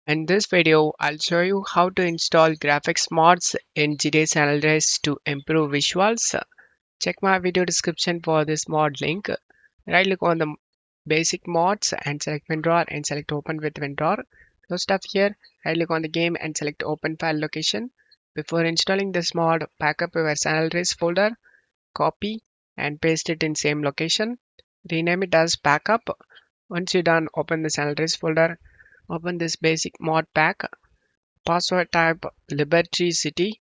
In this video, I'll show you how to install graphics mods in GTA San Andreas to improve visuals. Check my video description for this mod link. Right click on the basic mods and select WinRAR and select open with WinRAR. No stuff here. Right click on the game and select open file location. Before installing this mod, back up your San Andreas folder, copy and paste it in same location. Rename it as backup. Once you're done, open the San Andreas folder. Open this basic mod pack. Password type Liberty City.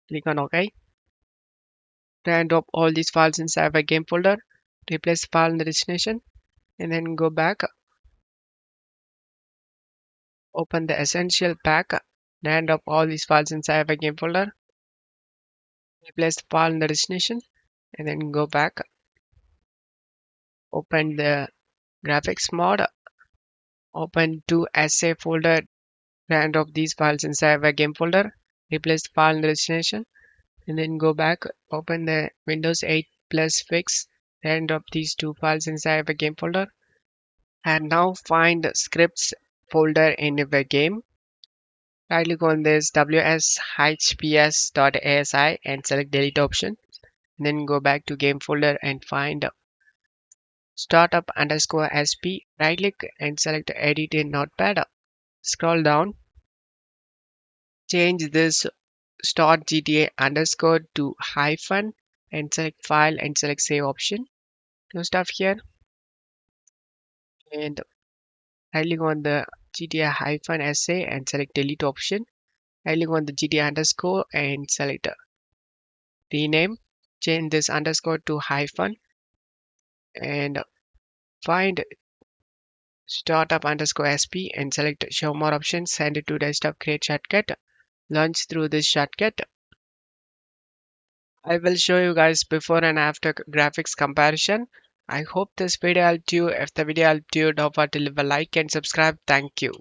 Click on OK. Then drop all these files inside a game folder. Replace the file in the destination and then go back. Open the essential pack. Then drop all these files inside a game folder. Replace the file in the destination and then go back. Open the graphics mod. Open to assay folder. Then drop these files inside a game folder. Replace the file in the destination and then go back. Open the Windows 8 Plus fix and drop these two files inside a game folder. And now find scripts folder in your game. Right click on this wshps.asi and select delete option. Then go back to game folder and find startup underscore sp. Right click and select edit in notepad. Scroll down. Change this start gta underscore to hyphen and select file and select save option. No stuff here. And right click on the GTA hyphen SA and select delete option. Right click on the GTA underscore and select rename. Change this underscore to hyphen and find startup underscore SP and select show more options. Send it to desktop create shortcut. Launch through this shortcut. I will show you guys before and after graphics comparison. I hope this video helped you. If the video helped you, don't forget to leave a like and subscribe. Thank you.